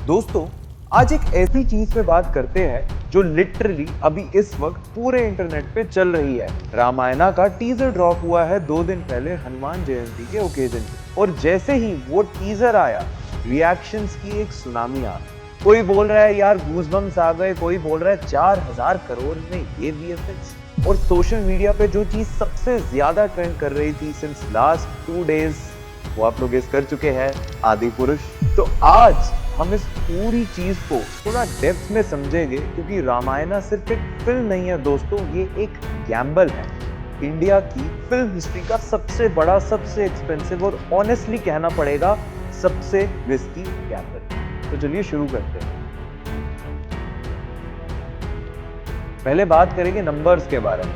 दोस्तों, आज एक ऐसी चीज पे बात करते हैं जो लिटरली अभी इस वक्त पूरे इंटरनेट पे चल रही है। रामायणा का टीजर ड्रॉप हुआ है 2 दिन पहले हनुमान जयंती के ओकेजन पे, और जैसे ही वो टीजर आया, रिएक्शंस की एक सुनामी आ गई। कोई बोल रहा है यार गूज़बम्स आ गए, कोई बोल रहा है 4000 करोड़ में ये वीएफएक्स। और सोशल मीडिया पे जो चीज सबसे ज्यादा ट्रेंड कर रही थी सिंस लास्ट 2 डेज, वो आप लोग गेस कर चुके हैं, आदि पुरुष। तो आज हम इस पूरी चीज को थोड़ा डेप्थ में समझेंगे, क्योंकि रामायणा सिर्फ एक फिल्म नहीं है दोस्तों, ये एक गैम्बल है। इंडिया की फिल्म हिस्ट्री का सबसे बड़ा, सबसे एक्सपेंसिव और ऑनेस्टली कहना पड़ेगा सबसे रिस्की गैम्बल। तो चलिए शुरू करते हैं। पहले बात करेंगे नंबर्स के बारे में।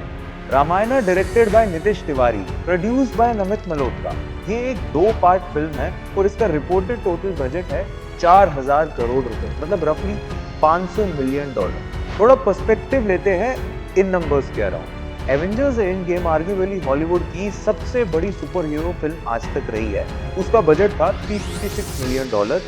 Ramayana directed by Nitish Tiwari, produced by Namit Malhotra. ये एक 2 पार्ट फिल्म है और इसका रिपोर्टेड टोटल बजट है 4000 करोड़ रुपए, मतलब रफली $500 मिलियन। थोड़ा पर्सपेक्टिव लेते हैं इन नंबर्स के around. Avengers end game arguably Hollywood की सबसे बड़ी सुपर हीरो फिल्म आज तक रही है। उसका बजट था $356 मिलियन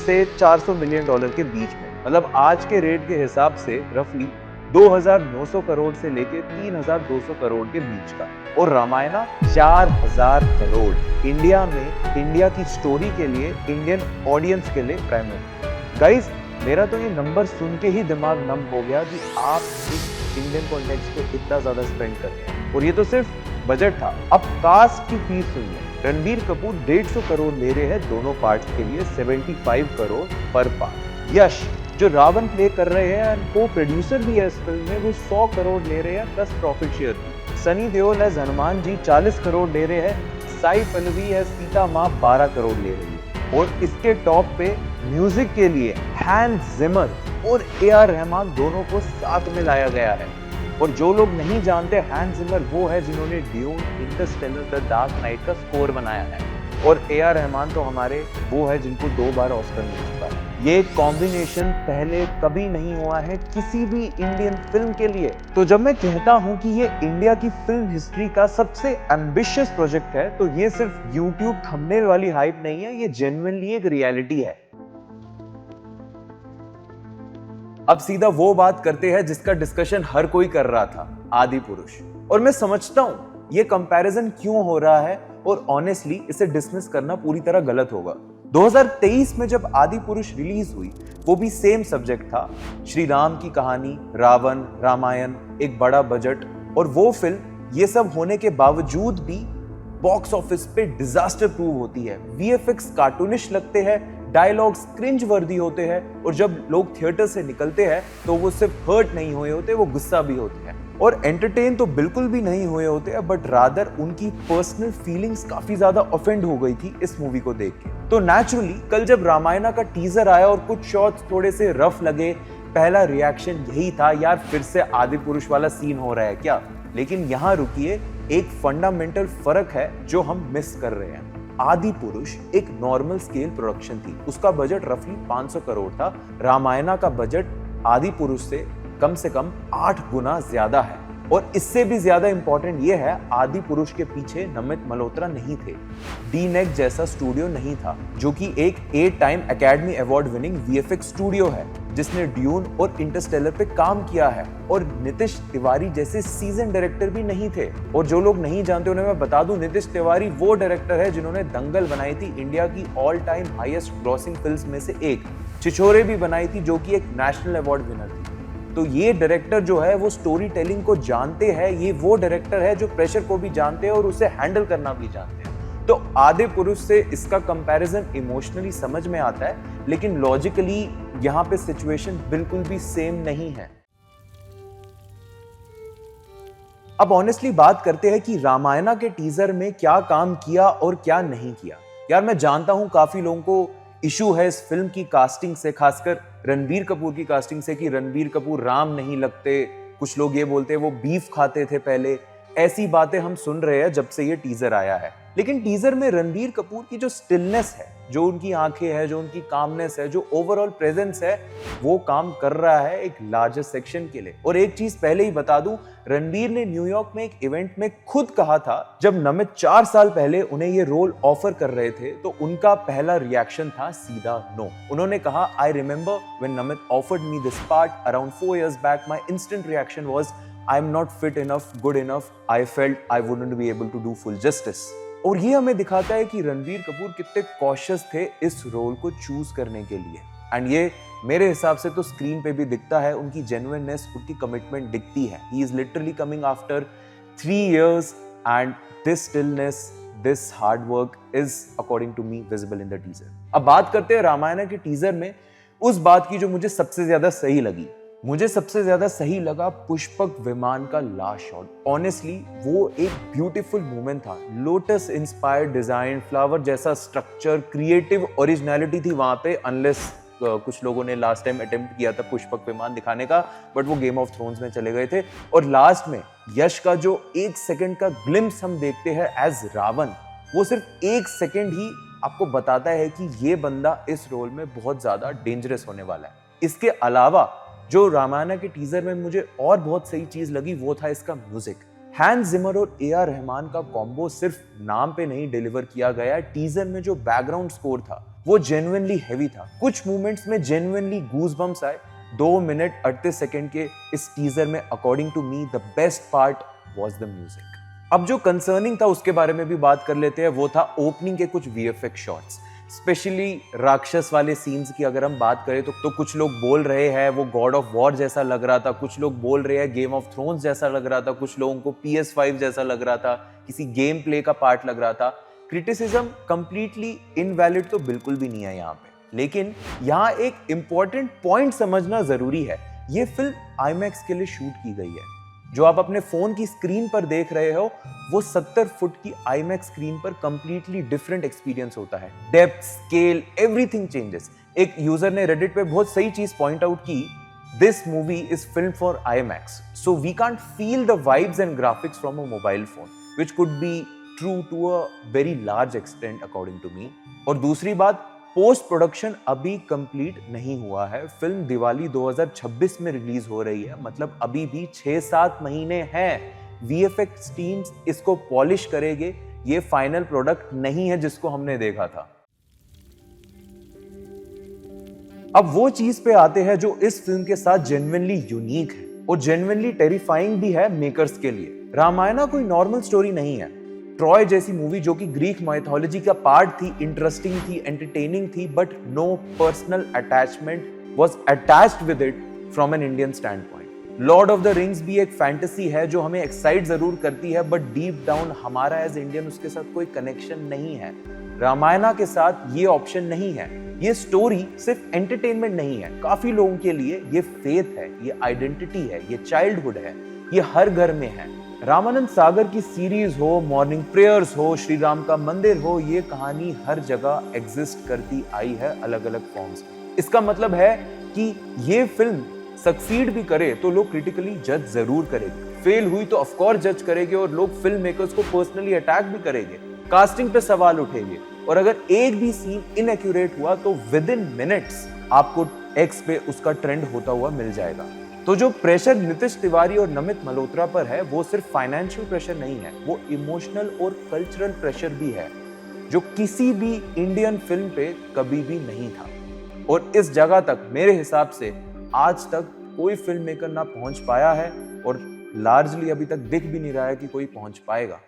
से $400 मिलियन के बीच में, मतलब आज के रेट के हिसाब से रफली 2900 करोड़ से लेके 3200 करोड़ के बीच का। और रामायणा 4000 करोड़ इंडिया में, इंडिया की स्टोरी के लिए, इंडियन ऑडियंस के लिए प्राइमरी। गाइस, मेरा तो ये नंबर सुन के ही दिमाग नम हो गया कि आप इस इंडियन कॉन्टेक्स्ट पे इतना ज्यादा स्पेंड कर रहे हैं। और ये तो सिर्फ बजट था। अब कास्ट की फीस सुनिए। रणबीर कपूर 150 करोड़ ले रहे हैं दोनों पार्ट्स के लिए, 75 करोड़ पर पार्ट। यश जो रावण प्ले कर रहे हैं, को प्रोड्यूसर भी है इस फिल्म में, वो 100 करोड़ ले रहे हैं plus profit share. Sunny Deol as Hanuman ji 40 crore ले रहे हैं। साई पल्लवी एज सीता माँ 12 करोड़ ले रही है। और इसके टॉप पे म्यूजिक के लिए हैंस जिमर और AR रहमान दोनों को साथ में लाया गया है। और जो लोग नहीं जानते, हैंस जिमर वो है जिन्होंने dune, Interstellar, the dark night का स्कोर बनाया है। और AR रहमान तो हमारे वो है जिनको 2 बार ऑस्कर मिल चुका है। ये कॉम्बिनेशन पहले कभी नहीं हुआ है किसी भी इंडियन फिल्म के लिए। तो जब मैं कहता हूं कि ये इंडिया की फिल्म हिस्ट्री का सबसे एम्बिशियस प्रोजेक्ट है, तो ये सिर्फ यूट्यूब थंबनेल वाली हाइप नहीं है, ये जेन्युइनली एक रियलिटी है। अब सीधा वो बात करते हैं जिसका डिस्कशन हर कोई कर रहा था, आदि पुरुष। और मैं समझता हूं ये कंपैरिजन क्यों हो रहा है, और ऑनेस्टली इसे डिसमिस करना पूरी तरह गलत होगा। 2023 में जब आदि पुरुष रिलीज हुई, वो भी सेम सब्जेक्ट था, श्री राम की कहानी, रावण, रामायण, एक बड़ा बजट। और वो फिल्म ये सब होने के बावजूद भी बॉक्स ऑफिस पे डिजास्टर प्रूव होती है। VFX कार्टूनिश लगते हैं, डायलॉग्स क्रिंज वर्दी होते हैं, और जब लोग थिएटर से निकलते हैं तो वो सिर्फ हर्ट नहीं हुए होते, वो गुस्सा भी होते हैं। और एंटरटेन तो बिल्कुल भी नहीं हुए होते, बट रादर उनकी पर्सनल फीलिंग्स काफी ज्यादा ऑफेंड हो गई थी इस मूवी को देख के। तो नेचुरली कल जब रामायणा का टीजर आया और कुछ शॉट्स थोड़े से रफ लगे, पहला रिएक्शन यही था, यार फिर से आदि पुरुष वाला सीन हो रहा है क्या। लेकिन यहाँ रुकिए, एक फंडामेंटल फर्क है जो हम मिस कर रहे हैं। आदि पुरुष एक नॉर्मल स्केल प्रोडक्शन थी, उसका बजट रफली 500 करोड़ था। रामायणा का बजट आदि पुरुष से कम 8 गुना ज्यादा है। और इससे भी ज्यादा इंपॉर्टेंट ये है, आदि पुरुष के पीछे नमित मल्होत्रा नहीं थे। DNEG जैसा स्टूडियो नहीं था, जो कि एक 8 time academy award winning VFX studio है, जिसने ड्यून और इंटरस्टेलर पे काम किया है। और नितिश तिवारी जैसे सीजन डायरेक्टर भी नहीं थे। और जो लोग नहीं जानते उन्हें मैं बता दूं, नितिश तिवारी वो डायरेक्टर है जिन्होंने दंगल बनाई थी, इंडिया की all time highest grossing film में से एक। छिछोरे भी बनाई थी, जो कि एक नेशनल अवार्ड विनर थी। तो ये डायरेक्टर जो है वो स्टोरी टेलिंग को जानते हैं, ये वो डायरेक्टर है जो प्रेशर को भी जानते हैं और उसे हैंडल करना भी जानते हैं। तो आदि पुरुष से इसका कंपैरिजन इमोशनली समझ में आता है, लेकिन लॉजिकली यहाँ पे सिचुएशन बिल्कुल भी सेम नहीं है। अब ऑनेस्टली बात करते हैं कि रामायणा के टीजर में क्या काम किया और क्या नहीं किया। यार मैं जानता हूं काफी लोगों को इशू है इस फिल्म की कास्टिंग से, खासकर रणबीर कपूर की कास्टिंग से, कि रणबीर कपूर राम नहीं लगते। कुछ लोग ये बोलते हैं वो बीफ खाते थे पहले। ऐसी बातें हम सुन रहे हैं जब से ये टीजर आया है। लेकिन टीजर में रणबीर कपूर की जो स्टिलनेस है, जो उनकी आंखें है, जो उनकी कामनेस है, जो ओवरऑल प्रेजेंस है, वो काम कर रहा है एक लार्जर सेक्शन के लिए। और एक चीज पहले ही बता दूं, रणबीर ने न्यूयॉर्क में एक इवेंट में खुद कहा था, जब नमित 4 साल पहले उन्हें ये रोल ऑफर कर रहे थे तो उनका पहला रिएक्शन था सीधा नो। उन्होंने कहा, I remember when Namit offered me this part around 4 years back, my instant reaction was I am not fit enough, good enough. I felt I wouldn't be able to do full justice. और ये हमें दिखाता है कि रणबीर कपूर कितने cautious थे इस role को चूज करने के लिए। एंड ये मेरे हिसाब से तो स्क्रीन पे भी दिखता है, उनकी जेन्युइननेस, उनकी कमिटमेंट दिखती है। He is literally coming after 3 years and this stillness, this hard work is according to me visible in the teaser. अब बात करते हैं रामायणा के टीजर में उस बात की जो मुझे सबसे ज्यादा सही लगी। मुझे सबसे ज्यादा सही लगा पुष्पक विमान का लास्ट शॉट। ऑनेस्टली वो एक ब्यूटीफुल मूवमेंट था। लोटस इंस्पायर्ड डिजाइन, फ्लावर जैसा स्ट्रक्चर, क्रिएटिव ओरिजिनलिटी थी वहां पे। अनलेस कुछ लोगों ने लास्ट टाइम अटेम्प्ट किया था पुष्पक विमान दिखाने का, बट वो गेम ऑफ थ्रोन्स में चले गए थे। और लास्ट में यश का जो 1 सेकंड का ग्लिम्स हम देखते हैं एज रावण, वो सिर्फ 1 सेकंड ही आपको बताता है कि ये बंदा इस रोल में बहुत ज्यादा डेंजरस होने वाला है। इसके अलावा जो रामायणा के टीजर में मुझे और बहुत सही चीज लगी वो था इसका म्यूजिक। हैंस जिमर और ए.आर. रहमान का कॉम्बो सिर्फ नाम पे नहीं डिलीवर किया गया। टीजर में जो बैकग्राउंड स्कोर था वो जेन्युइनली हैवी था। कुछ मोमेंट्स में जेन्युइनली गूज़बम्प्स आए। 2 मिनट 38 सेकंड के इस टीजर में according to me the best part was the music. अब जो कंसर्निंग था उसके बारे में भी बात कर लेते हैं। वो था ओपनिंग के कुछ वीएफएक्स शॉट्स, स्पेशली राक्षस वाले सीन्स की अगर हम बात करें तो कुछ लोग बोल रहे हैं वो गॉड ऑफ वॉर जैसा लग रहा था, कुछ लोग बोल रहे हैं गेम ऑफ थ्रोन्स जैसा लग रहा था, कुछ लोगों को PS5 जैसा लग रहा था, किसी गेम प्ले का पार्ट लग रहा था। क्रिटिसिज्म कंप्लीटली इनवैलिड तो बिल्कुल भी नहीं है यहाँ पे, लेकिन यहाँ एक इंपॉर्टेंट पॉइंट समझना जरूरी है। ये फिल्म आईमैक्स के लिए शूट की गई है। जो आप अपने फोन की स्क्रीन पर देख रहे हो वो 70 फुट की आईमैक्स स्क्रीन पर कंप्लीटली डिफरेंट एक्सपीरियंस होता है। Depth, scale, everything changes. एक यूजर ने रेडिट पे बहुत सही चीज पॉइंट आउट की, this movie is film for IMAX, so we can't feel the vibes and graphics from a mobile phone, which could be true to a very large extent according to me. और दूसरी बात, post production अभी complete नहीं हुआ है। Film Diwali 2026 में release हो रही है, मतलब अभी भी 6-7 महीने हैं। VFX टीम्स इसको पॉलिश करेंगे, ये फाइनल प्रोडक्ट नहीं है जिसको हमने देखा था। अब वो चीज पे आते हैं जो इस फिल्म के साथ जेन्युइनली यूनिक है और जेन्युइनली टेरिफाइंग भी है मेकर्स के लिए। रामायणा कोई नॉर्मल स्टोरी नहीं है। ट्रॉय जैसी मूवी जो कि ग्रीक माइथोलॉजी का पार्ट थी, इंटरेस्टिंग थी, एंटरटेनिंग थी, but no personal attachment was attached with it from an Indian stand point. Lord of the Rings भी एक फैंटेसी है जो हमें एक्साइट जरूर करती है, बट डीप डाउन हमारा एज इंडियन उसके साथ कोई कनेक्शन नहीं है। रामायणा के साथ ये ऑप्शन नहीं है। ये स्टोरी सिर्फ एंटरटेनमेंट नहीं है, काफी लोगों के लिए ये फेथ है, ये आइडेंटिटी है, ये चाइल्डहुड है, ये हर घर में है। रामानंद सागर की सीरीज हो, मॉर्निंग प्रेयर्स हो, श्री राम का मंदिर हो, ये कहानी हर जगह एग्जिस्ट करती आई है अलग अलग फॉर्म्स में। इसका मतलब है कि ये फिल्म सक्सीड भी करे तो लोग क्रिटिकली जज जरूर करेंगे, फेल हुई तो ऑफ कोर्स जज करेंगे और लोग फिल्म मेकर्स को पर्सनली अटैक भी करेंगे, कास्टिंग पे सवाल उठेंगे। और अगर एक भी सीन इनएक्यूरेट हुआ तो विद इन मिनट्स आपको एक्स पे उसका ट्रेंड होता हुआ मिल जाएगा। तो जो प्रेशर नीतीश तिवारी और नमित मल्होत्रा पर है वो सिर्फ फाइनेंशियल प्रेशर नहीं है, वो इमोशनल और कल्चरल प्रेशर भी है जो किसी भी इंडियन फिल्म पे कभी भी नहीं था। और इस जगह तक मेरे हिसाब से आज तक कोई फिल्म मेकर ना पहुंच पाया है और लार्जली अभी तक दिख भी नहीं रहा है कि कोई पहुंच पाएगा।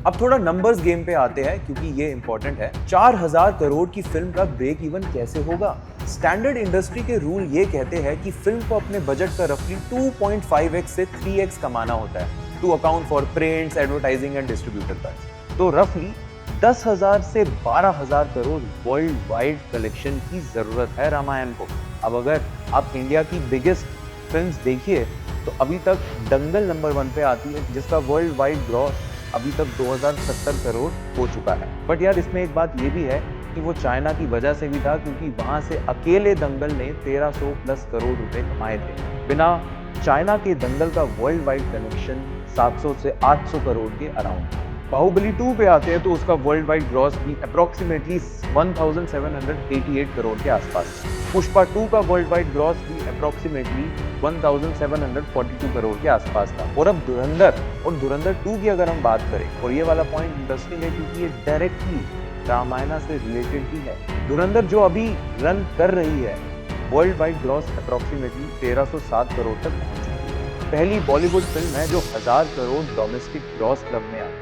अब थोड़ा नंबर्स गेम पे आते हैं क्योंकि ये इंपॉर्टेंट है। 4000 करोड़ की फिल्म का ब्रेक इवन कैसे होगा? स्टैंडर्ड इंडस्ट्री के रूल ये कहते हैं कि फिल्म को अपने बजट का रफली 2.5x से 3x कमाना होता है to account for prints, advertising and distributor cost. तो रफली 10,000 से 12,000 करोड़ वर्ल्ड वाइड कलेक्शन की जरूरत है रामायण को। अब अगर आप इंडिया की बिगेस्ट फिल्म्स देखिए तो अभी तक दंगल नंबर 1 पे आती है जिसका वर्ल्ड वाइड ग्रॉस अभी तक 2070 करोड़ हो चुका है। बट यार इसमें एक बात ये भी है कि वो चाइना की वजह से भी था क्योंकि वहां से अकेले दंगल ने 1300 प्लस करोड़ रुपए कमाए थे। बिना चाइना के दंगल का वर्ल्ड वाइड कलेक्शन 700 से 800 करोड़ के अराउंड। बाहुबली 2 पे आते हैं तो उसका वर्ल्ड वाइड ग्रॉस भी अप्रोक्सीमेटली 1788 करोड़ के आसपास। पुष्पा 2 का वर्ल्ड वाइड ग्रॉस भी अप्रोक्सीमेटली 1742 करोड़ के आसपास था। और अब धुरंधर 2 की अगर हम बात करें, और ये वाला पॉइंट इंटरेस्टिंग है क्योंकि ये डायरेक्टली रामायणा से रिलेटेड ही है। धुरंधर जो अभी रन कर रही है, world wide gross approximately 1307 crore तक पहुंच चुकी है। पहली बॉलीवुड फिल्म है जो 1000 करोड़ डोमेस्टिक ग्रॉस क्लब में आई।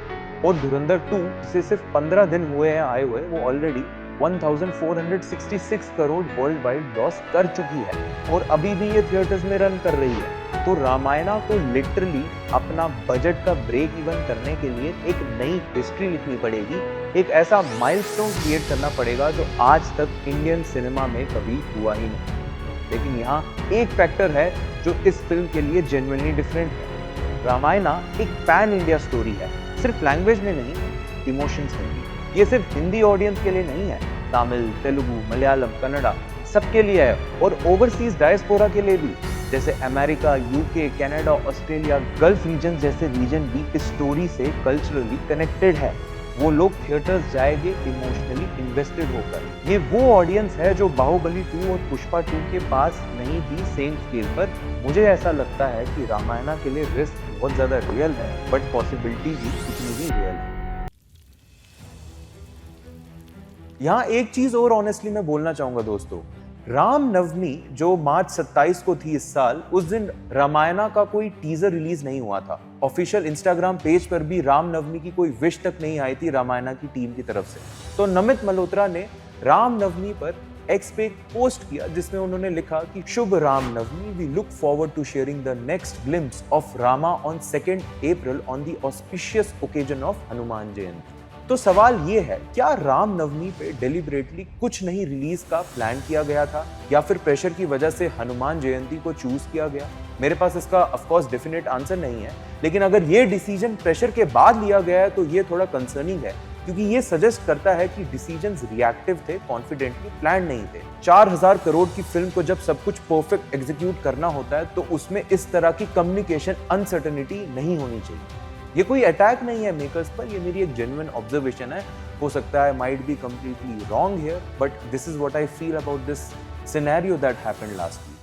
और धुरंधर 2 से सिर्फ 15 दिन हुए हैं आए हुए, वो already 1466 crore world wide gross कर चुकी है और अभी भी ये थिएटर्स में रन कर रही है। तो रामायणा को लिटरली अपना बजट का ब्रेक इवन करने के लिए एक नई हिस्ट्री लिखनी पड़ेगी, एक ऐसा माइलस्टोन क्रिएट करना पड़ेगा जो आज तक इंडियन सिनेमा में कभी हुआ ही नहीं। लेकिन यहाँ एक फैक्टर है जो इस फिल्म के लिए जेन्युइनली डिफरेंट है। रामायणा एक पैन इंडिया स्टोरी है, सिर्फ लैंग्वेज में नहीं, इमोशंस में भी। ये सिर्फ हिंदी ऑडियंस के लिए नहीं है, तमिल, तेलुगु, मलयालम, कन्नड़ा सबके लिए है और ओवरसीज डायस्पोरा के लिए भी, जैसे America, UK, Canada, Australia, Gulf region जैसे रीजन भी इस स्टोरी से कल्चरली कनेक्टेड है। वो लोग थिएटर्स जाएंगे इमोशनली इन्वेस्टेड होकर। ये वो ऑडियंस है जो बाहुबली 2 और पुष्पा 2 के पास नहीं थी सेम स्केल पर। मुझे ऐसा लगता है कि रामायणा के लिए रिस्क बहुत ज्यादा रियल है, बट पॉसिबिलिटी भी उतनी ही रियल है। यहाँ एक चीज और ऑनेस्टली मैं बोलना चाहूंगा दोस्तों, राम नवमी जो मार्च 27 को थी इस साल, उस दिन रामायणा का कोई टीजर रिलीज नहीं हुआ था। ऑफिशियल इंस्टाग्राम पेज पर भी राम नवमी की कोई विश तक नहीं आई थी रामायणा की टीम की तरफ से। तो नमित मल्होत्रा ने राम नवमी पर एक्स पे एक पोस्ट किया जिसमें उन्होंने लिखा कि शुभ Ram Navami, we look forward to sharing the next glimpse of Rama on 2 April on the auspicious occasion of Hanuman Jayanti. तो सवाल ये है, क्या राम नवमी पे डेलिबरेटली कुछ नहीं रिलीज का प्लान किया गया था या फिर प्रेशर की वजह से हनुमान जयंती को चूज किया गया? मेरे पास इसका ऑफ कोर्स डेफिनेट आंसर नहीं है, लेकिन अगर ये डिसीजन प्रेशर के बाद लिया गया है तो ये थोड़ा कंसर्निंग है, क्योंकि ये सजेस्ट करता है कि डिसीजंस रिएक्टिव थे, कॉन्फिडेंटली प्लान नहीं थे। 4000 करोड़ की फिल्म को जब सब कुछ परफेक्ट एग्जीक्यूट करना होता है तो उसमें इस तरह की कम्युनिकेशन अनसर्टेनिटी नहीं होनी चाहिए। ये कोई अटैक नहीं है मेकर्स पर, ये मेरी एक जेन्युइन ऑब्जर्वेशन है। हो सकता है might be completely wrong here, but this is what I feel about this scenario that happened last week.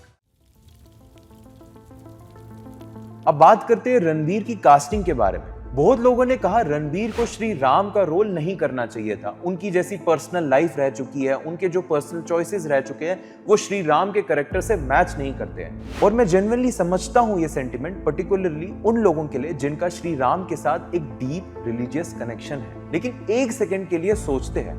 अब बात करते हैं रणबीर की कास्टिंग के बारे में। बहुत लोगों ने कहा रणबीर को श्री राम का रोल नहीं करना चाहिए था, उनकी जैसी पर्सनल लाइफ रह चुकी है, उनके जो पर्सनल चॉइसेस रह चुके हैं वो श्री राम के कैरेक्टर से मैच नहीं करते हैं। और मैं जेन्युइनली समझता हूं ये सेंटिमेंट, पर्टिकुलरली उन लोगों के लिए जिनका श्री राम के साथ एक डीप रिलीजियस कनेक्शन है। लेकिन एक सेकेंड के लिए सोचते हैं,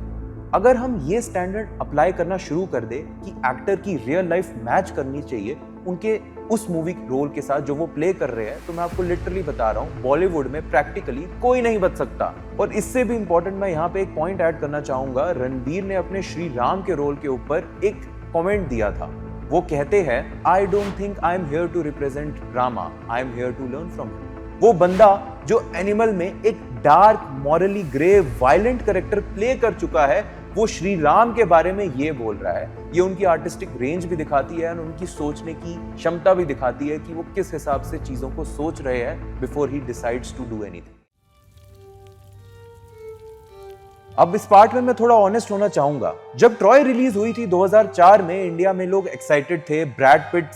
अगर हम ये स्टैंडर्ड अप्लाई करना शुरू कर दे कि एक्टर की रियल लाइफ मैच करनी चाहिए उनके उस मूवी रोल के साथ जो वो प्ले कर रहे हैं, तो मैं आपको लिटरली बता रहा हूँ, बॉलीवुड में प्रैक्टिकली कोई नहीं बच सकता। और इससे भी इंपॉर्टेंट मैं यहाँ पे एक पॉइंट ऐड करना चाहूंगा, रणबीर ने अपने श्री राम के रोल के ऊपर एक कमेंट दिया था। वो कहते हैं, I don't think I am here to represent Rama, I am here to learn from him. वो बंदा जो एनिमल में एक dark, morally grey, violent character play कर चुका है, वो श्री राम के बारे में ये बोल रहा है। ये उनकी आर्टिस्टिक रेंज भी दिखाती है और उनकी सोचने की क्षमता भी दिखाती है कि वो किस हिसाब से चीजों को सोच रहे हैं before he decides to do anything. अब इस पार्ट में मैं थोड़ा ऑनेस्ट होना चाहूंगा। जब ट्रॉय रिलीज हुई थी 2004 में, इंडिया में लोग एक्साइटेड थे। Brad Pitt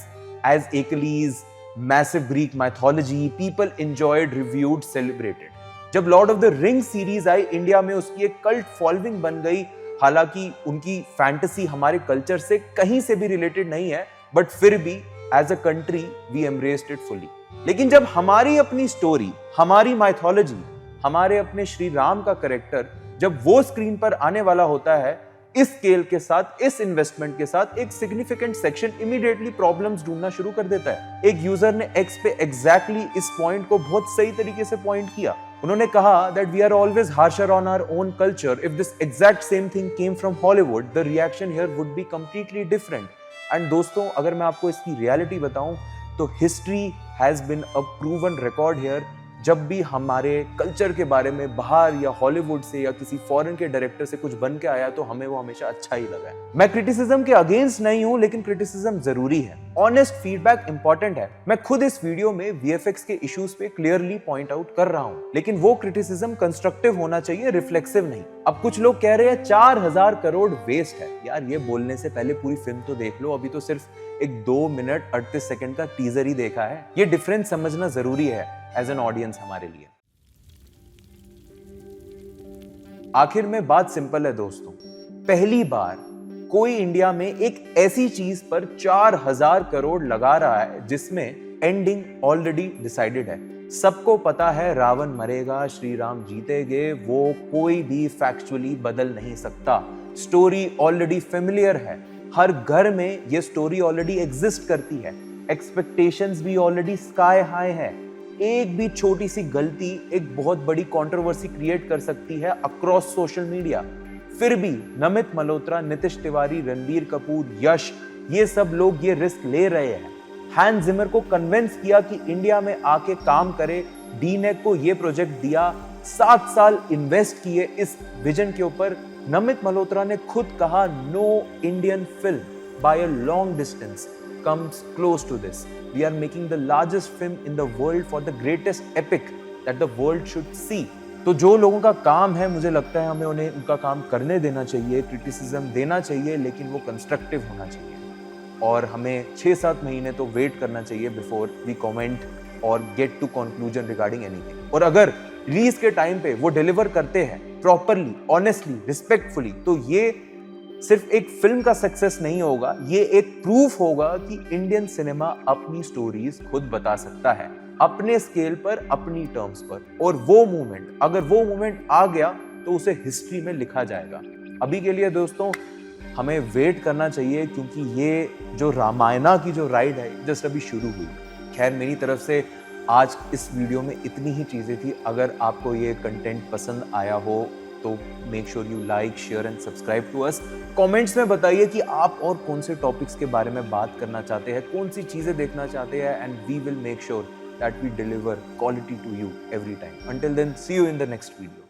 as Achilles, massive Greek mythology, people enjoyed, reviewed, celebrated. जब Lord of the Ring series आई, इंडिया में उसकी एक कल्ट फॉलोइंग बन गई। हालांकि उनकी फैंटेसी हमारे कल्चर से कहीं से भी रिलेटेड नहीं है, बट फिर भी as a country we embraced it fully. लेकिन जब हमारी अपनी स्टोरी, हमारी माइथोलॉजी, हमारे अपने श्री राम का कैरेक्टर जब वो स्क्रीन पर आने वाला होता है, इस स्केल के साथ, इस इन्वेस्टमेंट के साथ, एक सिग्निफिकेंट सेक्शन इमीडिएटली प्रॉब्लम्स ढूंढना शुरू कर देता है। एक यूजर ने एक्स पे एग्जैक्टली इस पॉइंट को बहुत सही तरीके से पॉइंट किया। उन्होंने कहा that we are always harsher on our own culture. If this exact same thing came from Hollywood, the reaction here would be completely different. And दोस्तों, अगर मैं आपको इसकी रियलिटी बताऊं तो history has been a proven record here. जब भी हमारे कल्चर के बारे में बाहर या हॉलीवुड से या किसी फॉरेन के डायरेक्टर से कुछ बन के आया तो हमें वो हमेशा अच्छा ही लगा है। मैं क्रिटिसिज्म के अगेंस्ट नहीं हूं, लेकिन क्रिटिसिज्म जरूरी है ऑनेस्ट फीडबैक इंपॉर्टेंट है। मैं खुद इस वीडियो में वीएफएक्स के इश्यूज पे क्लियरली पॉइंट आउट कर रहा हूं, लेकिन वो क्रिटिसिज्म कंस्ट्रक्टिव होना चाहिए, रिफ्लेक्सिव नहीं। अब कुछ लोग कह रहे हैं 4000 करोड़ वेस्ट है। यार ये बोलने से पहले पूरी फिल्म तो देख लो, अभी तो सिर्फ एक 2 मिनट 38 सेकंड का टीजर ही देखा है। ये डिफरेंस समझना जरूरी है एज एन ऑडियंस हमारे लिए। आखिर में बात सिंपल है दोस्तों, पहली बार कोई इंडिया में एक ऐसी चीज पर 4000 करोड़ लगा रहा है जिसमें एंडिंग ऑलरेडी डिसाइडेड है। सबको पता है रावण मरेगा, श्री राम जीतेंगे, वो कोई भी फैक्चुअली बदल नहीं सकता। स्टोरी ऑलरेडी फेमिलियर है, हर घर में ये स्टोरी ऑलरेडी एग्जिस्ट करती है, एक्सपेक्टेशंस भी ऑलरेडी स्काई हाई है। एक भी छोटी सी गलती एक बहुत बड़ी कंट्रोवर्सी क्रिएट कर सकती है अक्रॉस सोशल मीडिया। फिर भी नमित मल्होत्रा, नीतीश तिवारी, रणबीर कपूर, यश, ये सब लोग ये रिस्क ले रहे हैं। हैंस जिमर को कन्विंस किया कि इंडिया में आके काम करे, डीनेक को ये प्रोजेक्ट दिया, 7 साल इन्वेस्ट किए इस विजन के ऊपर। नमित मल्होत्रा ने खुद कहा no Indian film by a long distance comes close to this. We are making the largest film in the world for the greatest epic that the world should see. तो जो लोगों का काम है, मुझे लगता है हमें उन्हें उनका काम करने देना चाहिए, क्रिटिसिज्म देना चाहिए, लेकिन वो कंस्ट्रक्टिव होना चाहिए। और हमें 6-7 महीने तो वेट करना चाहिए बिफोर वी कमेंट और get to conclusion regarding anything. और अगर रिलीज के टाइम पे वो डिलीवर करते हैं प्रॉपरली, ऑनेस्टली, रिस्पेक्टफुली, तो ये सिर्फ एक फिल्म का सक्सेस नहीं होगा, ये एक प्रूफ होगा कि इंडियन सिनेमा अपनी स्टोरीज खुद बता सकता है, अपने स्केल पर, अपनी टर्म्स पर। और वो मोमेंट, अगर वो मोमेंट आ गया तो उसे हिस्ट्री में लिखा जाएगा। अभी के लिए दोस्तों हमें वेट करना चाहिए, क्योंकि ये जो रामायणा की जो राइड है जस्ट अभी शुरू हुई। खैर मेरी तरफ से आज इस वीडियो में इतनी ही चीजें थी। अगर आपको ये कंटेंट पसंद आया हो तो make sure you like, share and subscribe to us. Comments में बताइए कि आप और कौन से टॉपिक्स के बारे में बात करना चाहते हैं, कौन सी चीजें देखना चाहते हैं, and we will make sure that we deliver quality to you every time. Until then, see you in the next video.